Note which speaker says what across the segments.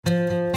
Speaker 1: Welcome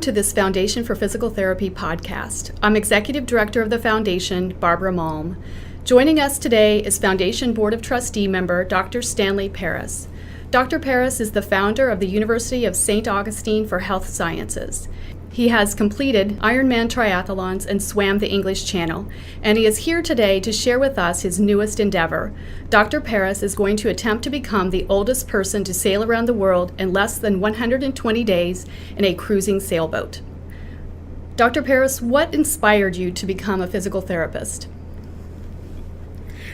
Speaker 1: to this Foundation for Physical Therapy podcast. I'm Executive Director of the Foundation, Barbara Malm. Joining us today is Foundation Board of Trustee member Dr. Stanley Paris. Dr. Paris is the founder of the University of St. Augustine for Health Sciences. He has completed Ironman triathlons and swam the English Channel, and he is here today to share with us his newest endeavor. Dr. Paris is going to attempt to become the oldest person to sail around the world in less than 120 days in a cruising sailboat. Dr. Paris, what inspired you to become a physical therapist?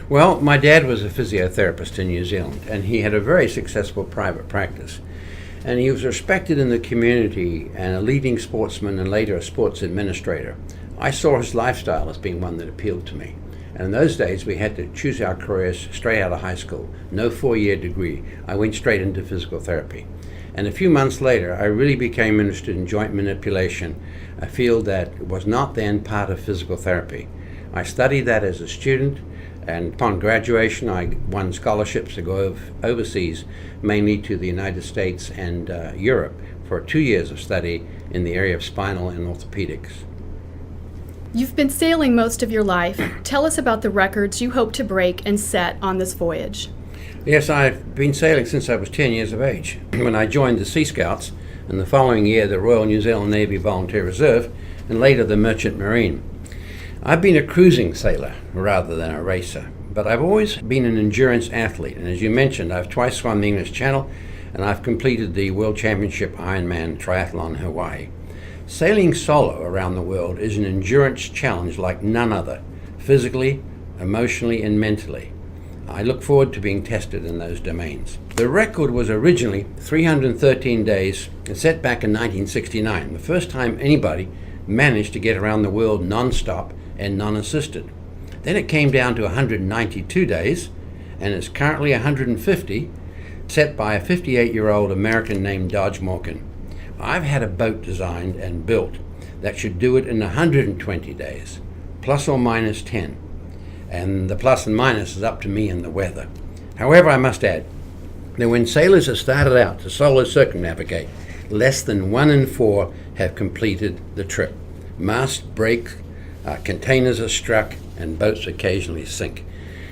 Speaker 2: Well, my dad was a physiotherapist in New Zealand, and he had a very successful private practice. And he was respected in the community and a leading sportsman and later a sports administrator. I saw his lifestyle as being one that appealed to me. And in those days, we had to choose our careers straight out of high school. No 4-year degree. I went straight into physical therapy. And a few months later, I really became interested in joint manipulation, a field that was not then part of physical therapy. I studied that as a student, and upon graduation, I won scholarships to go overseas, mainly to the United States and Europe, for 2 years of study in the area of spinal and orthopedics.
Speaker 1: You've been sailing most of your life. Tell us about the records you hope to break and set on this voyage.
Speaker 2: Yes, I've been sailing since I was 10 years of age, when I joined the Sea Scouts, and the following year the Royal New Zealand Navy Volunteer Reserve, and later the Merchant Marine. I've been a cruising sailor rather than a racer, but I've always been an endurance athlete, and as you mentioned, I've twice swum the English Channel, and I've completed the World Championship Ironman triathlon in Hawaii. Sailing solo around the world is an endurance challenge like none other, physically, emotionally, and mentally. I look forward to being tested in those domains. The record was originally 313 days and set back in 1969, the first time anybody managed to get around the world non-stop and non-assisted. Then it came down to 192 days, and it's currently 150, set by a 58-year-old American named Dodge Morgan. I've had a boat designed and built that should do it in 120 days, plus or minus 10. And the plus and minus is up to me and the weather. However, I must add that when sailors have started out to solo circumnavigate, less than 1 in 4 have completed the trip. Masts break, containers are struck, and boats occasionally sink.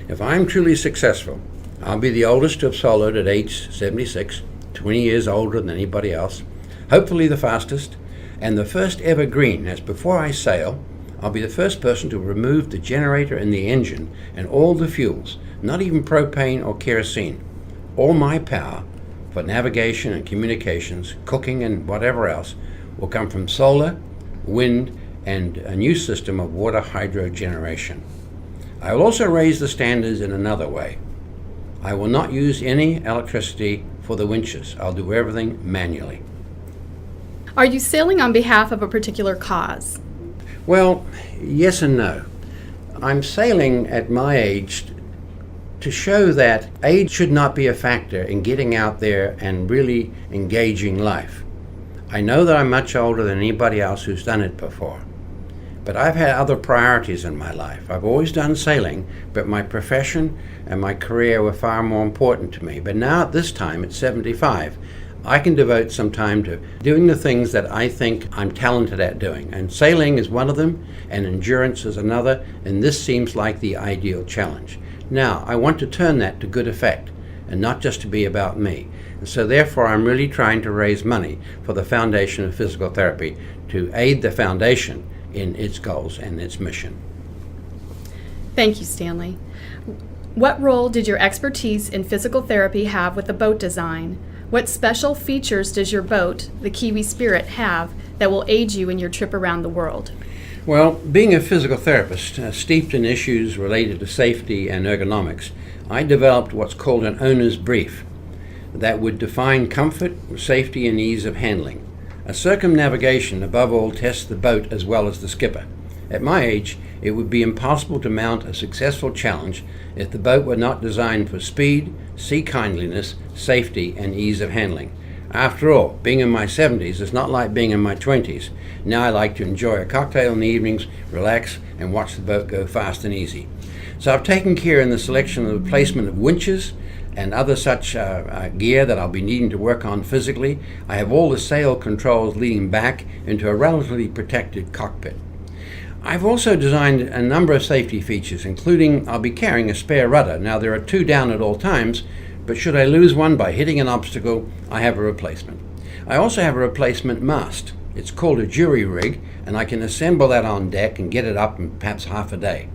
Speaker 2: If I'm truly successful, I'll be the oldest to have soloed at age 76, 20 years older than anybody else, hopefully the fastest, and the first ever green, as before I sail, I'll be the first person to remove the generator and the engine and all the fuels, not even propane or kerosene. All my power for navigation and communications, cooking and whatever else will come from solar, wind, and a new system of water hydro generation. I will also raise the standards in another way. I will not use any electricity for the winches. I'll do everything manually.
Speaker 1: Are you sailing on behalf of a particular cause?
Speaker 2: Well, yes and no. I'm sailing at my age to show that age should not be a factor in getting out there and really engaging life. I know that I'm much older than anybody else who's done it before, but I've had other priorities in my life. I've always done sailing, but my profession and my career were far more important to me. But now at this time, at 75, I can devote some time to doing the things that I think I'm talented at doing. And sailing is one of them, and endurance is another, and this seems like the ideal challenge. Now, I want to turn that to good effect, and not just to be about me. And so therefore, I'm really trying to raise money for the Foundation of Physical Therapy to aid the foundation in its goals and its mission.
Speaker 1: Thank you, Stanley. What role did your expertise in physical therapy have with the boat design? What special features does your boat, the Kiwi Spirit, have that will aid you in your trip around the world?
Speaker 2: Well, being a physical therapist, steeped in issues related to safety and ergonomics, I developed what's called an owner's brief that would define comfort, safety, and ease of handling. A circumnavigation, above all, tests the boat as well as the skipper. At my age, it would be impossible to mount a successful challenge if the boat were not designed for speed, sea kindliness, safety, and ease of handling. After all, being in my 70s is not like being in my 20s. Now I like to enjoy a cocktail in the evenings, relax, and watch the boat go fast and easy. So I've taken care in the selection of the placement of winches and other such gear that I'll be needing to work on physically. I have all the sail controls leading back into a relatively protected cockpit. I've also designed a number of safety features, including I'll be carrying a spare rudder. Now there are 2 down at all times, but should I lose one by hitting an obstacle, I have a replacement. I also have a replacement mast. It's called a jury rig, and I can assemble that on deck and get it up in perhaps half a day.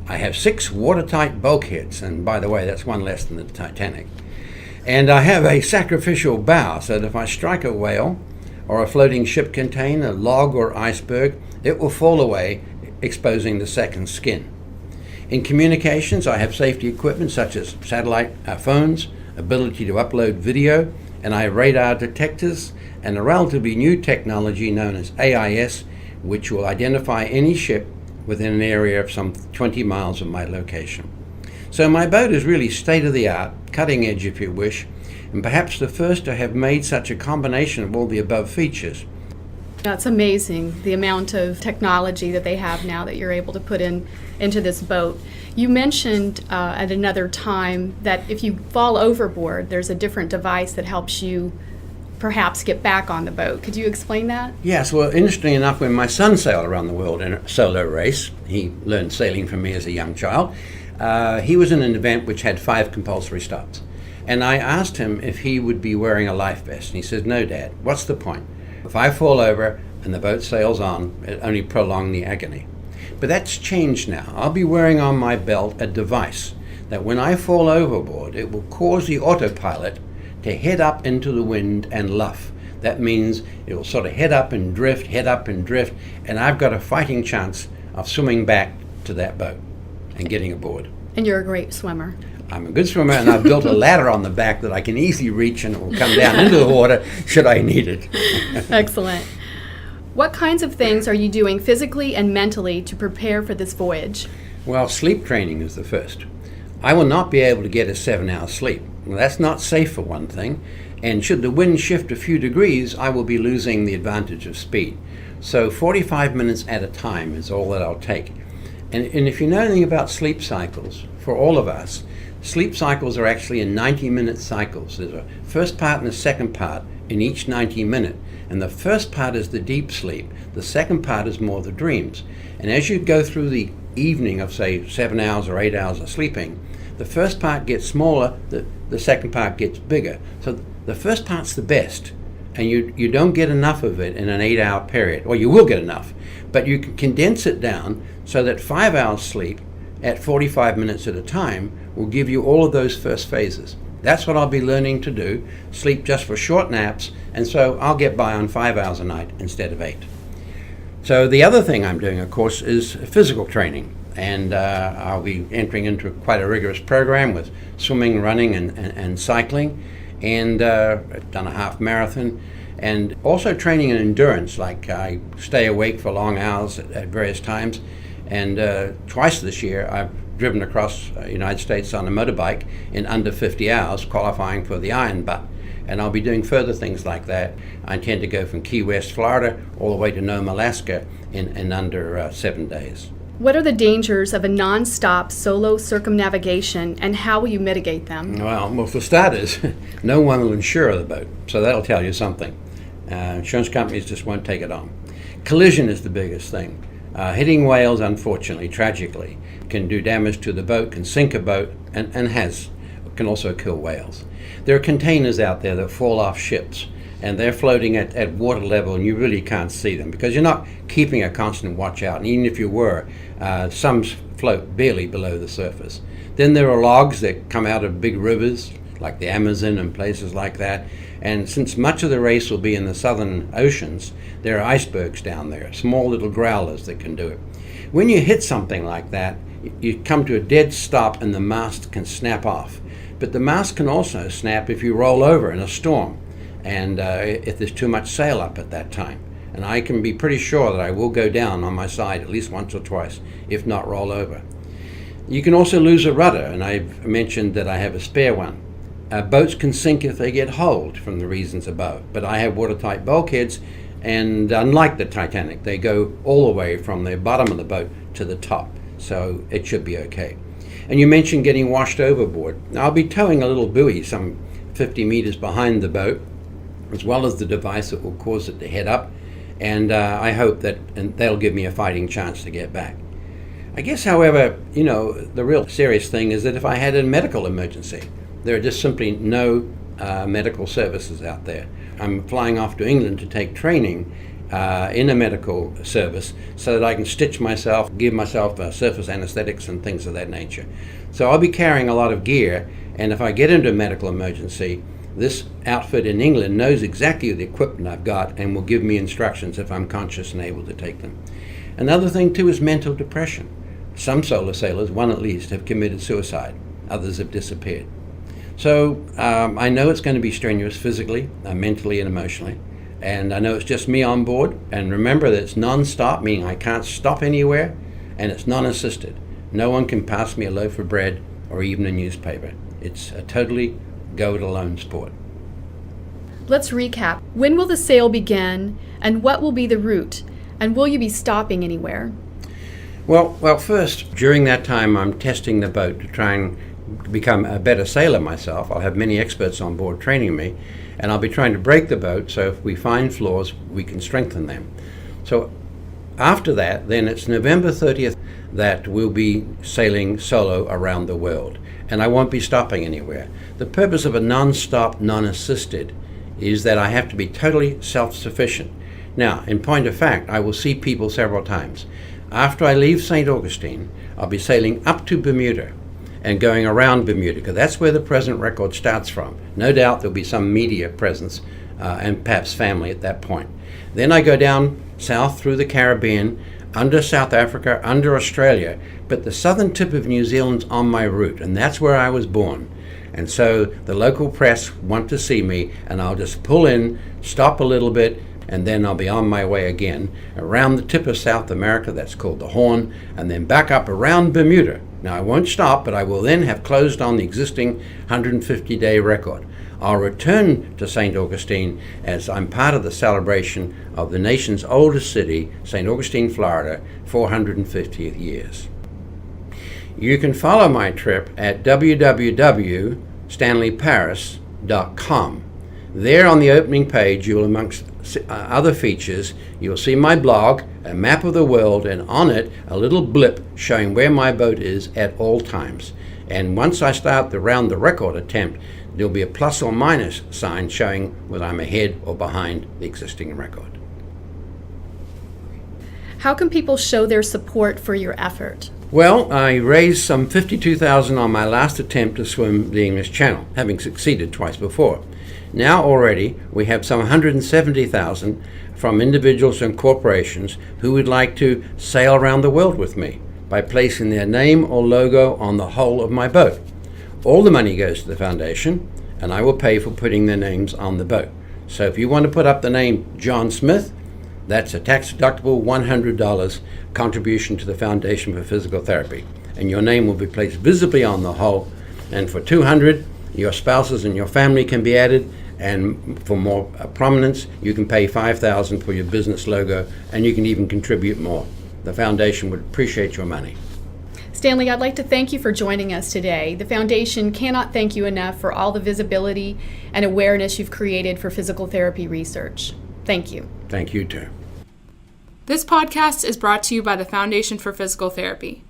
Speaker 2: I have 6 watertight bulkheads, and by the way, that's one less than the Titanic. And I have a sacrificial bow, so that if I strike a whale or a floating ship container, log or iceberg, it will fall away, exposing the second skin. In communications, I have safety equipment such as satellite phones, ability to upload video, and I have radar detectors and a relatively new technology known as AIS, which will identify any ship within an area of some 20 miles of my location. So my boat is really state-of-the-art, cutting edge if you wish, and perhaps the first to have made such a combination of all the above features.
Speaker 1: That's amazing, the amount of technology that they have now that you're able to put into this boat. You mentioned at another time that if you fall overboard, there's a different device that helps you perhaps get back on the boat. Could you explain that?
Speaker 2: Yes, well, interestingly enough, when my son sailed around the world in a solo race, he learned sailing from me as a young child, he was in an event which had 5 compulsory stops. And I asked him if he would be wearing a life vest. And he said, "No, Dad, what's the point? If I fall over and the boat sails on, it only prolongs the agony." But that's changed now. I'll be wearing on my belt a device that when I fall overboard, it will cause the autopilot to head up into the wind and luff. That means it will sort of head up and drift, and I've got a fighting chance of swimming back to that boat and getting aboard.
Speaker 1: And you're a great swimmer.
Speaker 2: I'm a good swimmer, and I've built a ladder on the back that I can easily reach, and it will come down into the water should I need it.
Speaker 1: Excellent. What kinds of things are you doing physically and mentally to prepare for this voyage?
Speaker 2: Well, sleep training is the first. I will not be able to get a 7-hour sleep. Well, that's not safe for one thing, and should the wind shift a few degrees, I will be losing the advantage of speed. So 45 minutes at a time is all that I'll take. And if you know anything about sleep cycles, for all of us, sleep cycles are actually in 90-minute cycles. There's a first part and a second part in each 90-minute. And the first part is the deep sleep. The second part is more the dreams. And as you go through the evening of, say, 7 hours or 8 hours of sleeping, the first part gets smaller, the second part gets bigger. So the first part's the best. And you don't get enough of it in an 8-hour period. Or you will get enough. But you can condense it down so that 5 hours sleep at 45 minutes at a time will give you all of those first phases. That's what I'll be learning to do, sleep just for short naps, and so I'll get by on 5 hours a night instead of 8. So the other thing I'm doing, of course, is physical training, and I'll be entering into quite a rigorous program with swimming, running, and cycling, and I've done a half marathon, and also training in endurance, like I stay awake for long hours at various times, and twice this year I've driven across the United States on a motorbike in under 50 hours, qualifying for the Iron Butt. And I'll be doing further things like that. I intend to go from Key West, Florida, all the way to Nome, Alaska in under 7 days.
Speaker 1: What are the dangers of a non-stop solo circumnavigation, and how will you mitigate them?
Speaker 2: Well, for starters, no one will insure the boat, so that'll tell you something. Insurance companies just won't take it on. Collision is the biggest thing. Hitting whales, unfortunately, tragically, can do damage to the boat, can sink a boat, and can also kill whales. There are containers out there that fall off ships, and they're floating at water level, and you really can't see them because you're not keeping a constant watch out. And even if you were, some float barely below the surface. Then there are logs that come out of big rivers, like the Amazon and places like that. And since much of the race will be in the southern oceans, there are icebergs down there, small little growlers that can do it. When you hit something like that, you come to a dead stop and the mast can snap off. But the mast can also snap if you roll over in a storm, and if there's too much sail up at that time. And I can be pretty sure that I will go down on my side at least once or twice, if not roll over. You can also lose a rudder, and I've mentioned that I have a spare one. Boats can sink if they get holed from the reasons above, but I have watertight bulkheads, and unlike the Titanic, they go all the way from the bottom of the boat to the top, so it should be okay. And you mentioned getting washed overboard. Now, I'll be towing a little buoy some 50 meters behind the boat, as well as the device that will cause it to head up, and I hope that they'll give me a fighting chance to get back. I guess, however, the real serious thing is that if I had a medical emergency, there are just simply no medical services out there. I'm flying off to England to take training in a medical service so that I can stitch myself, give myself surface anesthetics and things of that nature. So I'll be carrying a lot of gear, and if I get into a medical emergency, this outfit in England knows exactly the equipment I've got and will give me instructions if I'm conscious and able to take them. Another thing too is mental depression. Some solar sailors, one at least, have committed suicide. Others have disappeared. So I know it's going to be strenuous physically, mentally and emotionally. And I know it's just me on board. And remember that it's non-stop, meaning I can't stop anywhere, and it's non-assisted. No one can pass me a loaf of bread or even a newspaper. It's a totally go-it-alone sport.
Speaker 1: Let's recap. When will the sail begin, and what will be the route? And will you be stopping anywhere?
Speaker 2: Well, first, during that time, I'm testing the boat to try and become a better sailor myself. I'll have many experts on board training me, and I'll be trying to break the boat so if we find flaws, we can strengthen them. So after that, then it's November 30th that we'll be sailing solo around the world, and I won't be stopping anywhere. The purpose of a non-stop, non-assisted is that I have to be totally self-sufficient. Now, in point of fact, I will see people several times. After I leave St. Augustine, I'll be sailing up to Bermuda and going around Bermuda, because that's where the present record starts from. No doubt there'll be some media presence and perhaps family at that point. Then I go down south through the Caribbean, under South Africa, under Australia, but the southern tip of New Zealand's on my route, and that's where I was born. And so the local press want to see me, and I'll just pull in, stop a little bit, and then I'll be on my way again around the tip of South America, that's called the Horn, and then back up around Bermuda. Now I won't stop, but I will then have closed on the existing 150-day record. I'll return to St. Augustine as I'm part of the celebration of the nation's oldest city, St. Augustine, Florida, 450th years. You can follow my trip at www.stanleyparis.com. There on the opening page, you'll, amongst other features, you'll see my blog, a map of the world, and on it, a little blip showing where my boat is at all times. And once I start the round the record attempt, there'll be a plus or minus sign showing whether I'm ahead or behind the existing record.
Speaker 1: How can people show their support for your effort?
Speaker 2: Well, I raised some $52,000 on my last attempt to swim the English Channel, having succeeded twice before. Now already we have some $170,000 from individuals and corporations who would like to sail around the world with me by placing their name or logo on the hull of my boat. All the money goes to the foundation, and I will pay for putting their names on the boat. So if you want to put up the name John Smith, that's a tax-deductible $100 contribution to the Foundation for Physical Therapy, and your name will be placed visibly on the hull. And for $200, your spouses and your family can be added, and for more prominence, you can pay $5,000 for your business logo, and you can even contribute more. The foundation would appreciate your money.
Speaker 1: Stanley, I'd like to thank you for joining us today. The Foundation cannot thank you enough for all the visibility and awareness you've created for physical therapy research. Thank you.
Speaker 2: Thank you, too.
Speaker 3: This podcast is brought to you by the Foundation for Physical Therapy.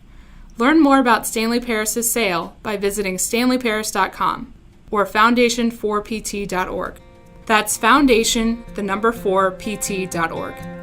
Speaker 3: Learn more about Stanley Paris' sale by visiting stanleyparis.com or foundation4pt.org. That's foundation, the number 4pt.org.